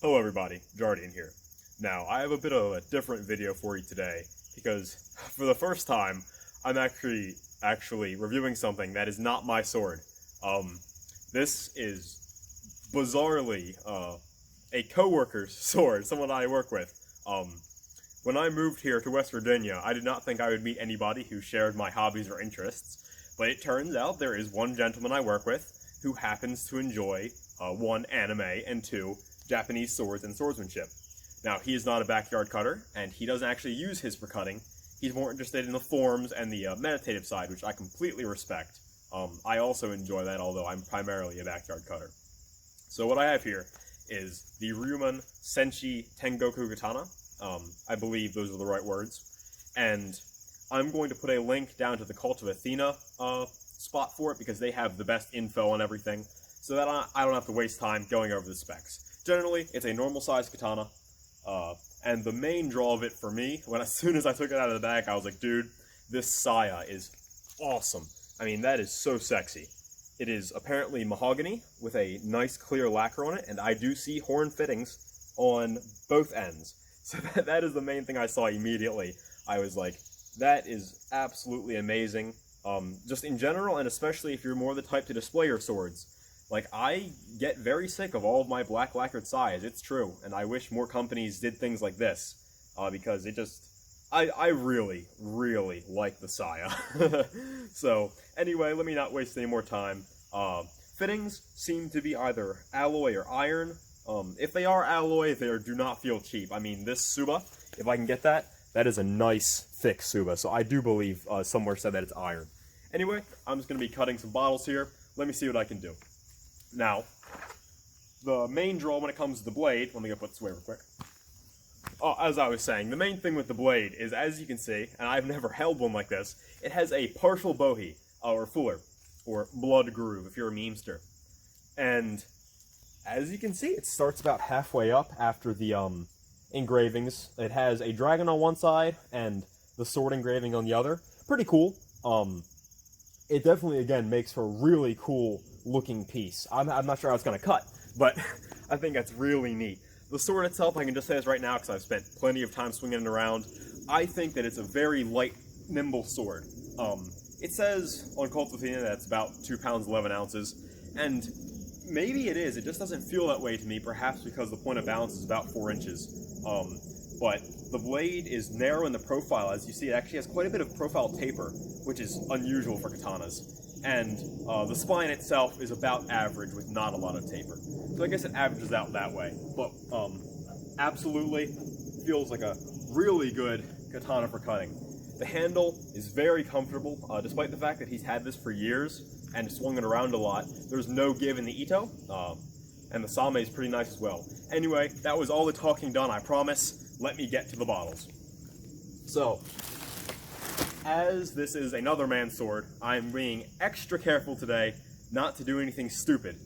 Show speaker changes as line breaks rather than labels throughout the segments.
Hello everybody, Jardian here. Now, I have a bit of a different video for you today, because for the first time, I'm actually reviewing something that is not my sword. This is bizarrely a coworker's sword, someone I work with. When I moved here to West Virginia, I did not think I would meet anybody who shared my hobbies or interests, but it turns out there is one gentleman I work with who happens to enjoy, one, anime, and two, Japanese swords and swordsmanship. Now, he is not a backyard cutter, and he doesn't actually use his for cutting. He's more interested in the forms and the meditative side, which I completely respect. I also enjoy that, although I'm primarily a backyard cutter. So what I have here is the Ryumon Senshi Tengoku Katana. I believe those are the right words. And I'm going to put a link down to the Cult of Athena spot for it, because they have the best info on everything, so that I don't have to waste time going over the specs. Generally, it's a normal-sized katana, and the main draw of it for me, as soon as I took it out of the bag, I was like, dude, this saya is awesome. I mean, that is so sexy. It is apparently mahogany, with a nice clear lacquer on it, and I do see horn fittings on both ends. So that is the main thing I saw immediately. I was like, that is absolutely amazing. Just in general, and especially if you're more the type to display your swords. Like, I get very sick of all of my black lacquered sayas, it's true, and I wish more companies did things like this, because it just, I really, really like the saya. So, anyway, let me not waste any more time. Fittings seem to be either alloy or iron. If they are alloy, they do not feel cheap. I mean, this Suba, if I can get that, that is a nice, thick Suba, so I do believe somewhere said that it's iron. Anyway, I'm just going to be cutting some bottles here. Let me see what I can do. Now, the main draw when it comes to the blade, let me go put this away real quick. As I was saying, the main thing with the blade is, as you can see, and I've never held one like this, it has a partial bohie, or fuller, or blood groove if you're a memester. And, as you can see, it starts about halfway up after the engravings. It has a dragon on one side, and the sword engraving on the other. Pretty cool. It definitely, again, makes for a really cool looking piece. I'm not sure how it's going to cut, but I think that's really neat. The sword itself, I can just say this right now because I've spent plenty of time swinging it around. I think that it's a very light, nimble sword. It says on Cult of Athena that it's about 2 pounds 11 ounces, and maybe it is. It just doesn't feel that way to me, perhaps because the point of balance is about 4 inches. But the blade is narrow in the profile. As you see, it actually has quite a bit of profile taper, which is unusual for katanas. And the spine itself is about average with not a lot of taper. So I guess it averages out that way. But absolutely feels like a really good katana for cutting. The handle is very comfortable, despite the fact that he's had this for years and swung it around a lot. There's no give in the ito, and the same is pretty nice as well. Anyway, that was all the talking done, I promise. Let me get to the bottles. So, as this is another man's sword, I'm being extra careful today not to do anything stupid.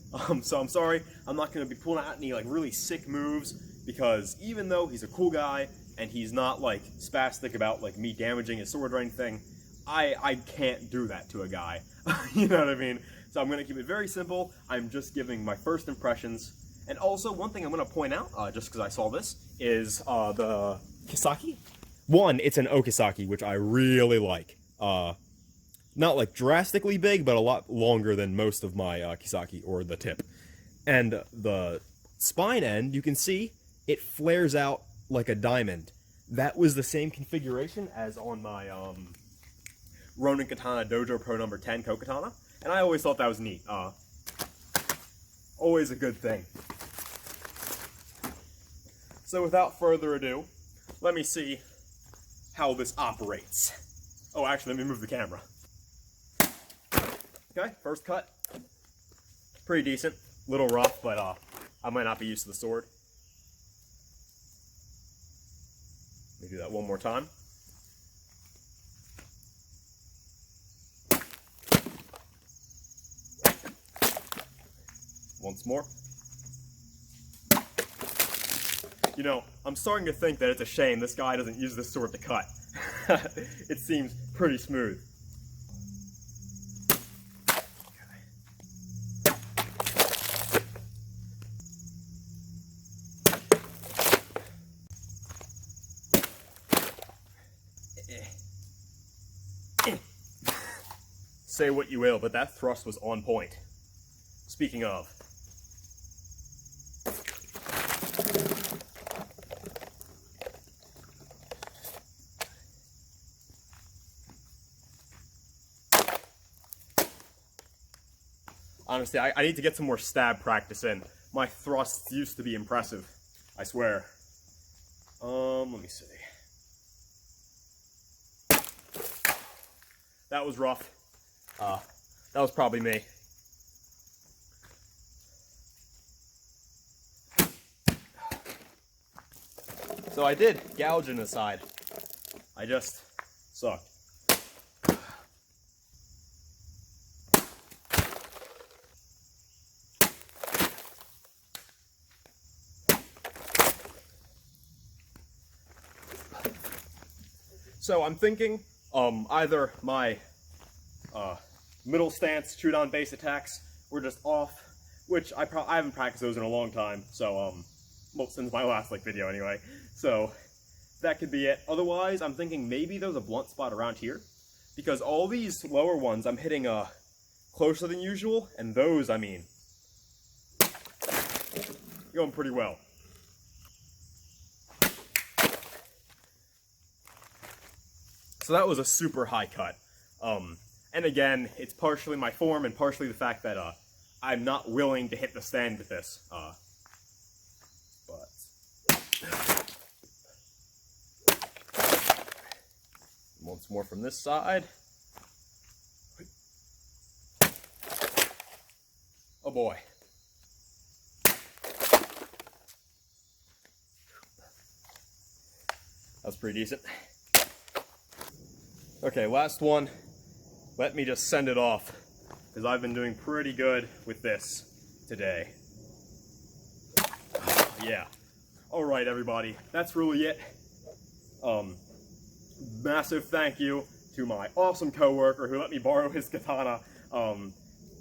So I'm sorry, I'm not going to be pulling out any really sick moves, because even though he's a cool guy and he's not spastic about me damaging his sword or anything, I can't do that to a guy. You know what I mean? So I'm going to keep it very simple. I'm just giving my first impressions. And also, one thing I'm going to point out, just because I saw this, is the Kisaki. One, it's an Okisaki, which I really like. Not drastically big, but a lot longer than most of my Kisaki, or the tip. And the spine end, you can see, it flares out like a diamond. That was the same configuration as on my Ronin Katana Dojo Pro No. 10 Kokatana, and I always thought that was neat. Always a good thing. So without further ado, let me see how this operates. Oh, actually, let me move the camera. Okay, first cut. Pretty decent. Little rough, but I might not be used to the sword. Let me do that one more time. Once more. You know, I'm starting to think that it's a shame this guy doesn't use this sword to cut. It seems pretty smooth. say what you will, but that thrust was on point. Speaking of. Honestly, I need to get some more stab practice in. My thrusts used to be impressive, I swear. Let me see. That was rough. That was probably me. So I did gouge in the side. I just sucked. So I'm thinking either my middle stance, shoot on base attacks were just off, which I haven't practiced those in a long time, so well, since my last video anyway, so that could be it. Otherwise, I'm thinking maybe there's a blunt spot around here, because all these lower ones I'm hitting closer than usual, and those, I mean, going pretty well. So that was a super high cut. And again, it's partially my form and partially the fact that I'm not willing to hit the stand with this. But once more from this side. Oh boy. That's pretty decent. Okay, last one. Let me just send it off, because I've been doing pretty good with this today. Yeah. Alright, everybody. That's really it. Massive thank you to my awesome coworker who let me borrow his katana.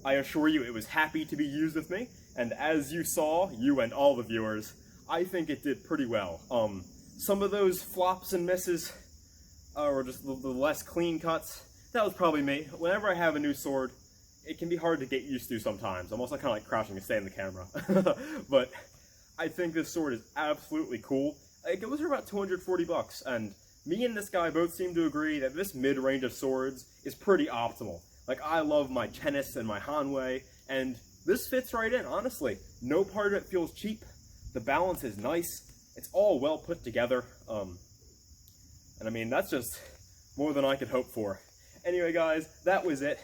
I assure you it was happy to be used with me, and as you saw, you and all the viewers, I think it did pretty well. Some of those flops and misses, or just the less clean cuts, that was probably me. Whenever I have a new sword, it can be hard to get used to sometimes. I'm also kind of like crouching to stay in the camera. But I think this sword is absolutely cool. It was for about 240 bucks, and me and this guy both seem to agree that this mid-range of swords is pretty optimal. Like, I love my tennis and my Hanwei, and this fits right in, honestly. No part of it feels cheap. The balance is nice. It's all well put together. And I mean, that's just more than I could hope for. Anyway, guys, that was it.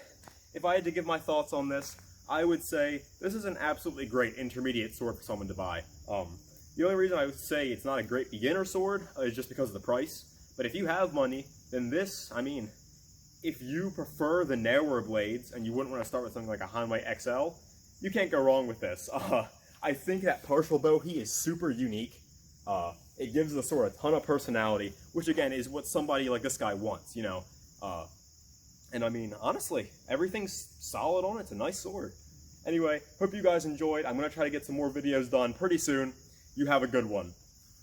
If I had to give my thoughts on this, I would say this is an absolutely great intermediate sword for someone to buy. The only reason I would say it's not a great beginner sword is just because of the price. But if you have money, then this, I mean, if you prefer the narrower blades and you wouldn't want to start with something like a Hanwei XL, you can't go wrong with this. I think that partial bohee is super unique. It gives the sword a ton of personality, which again is what somebody like this guy wants, you know. And I mean, honestly, everything's solid on it. It's a nice sword. Anyway, hope you guys enjoyed. I'm going to try to get some more videos done pretty soon. You have a good one.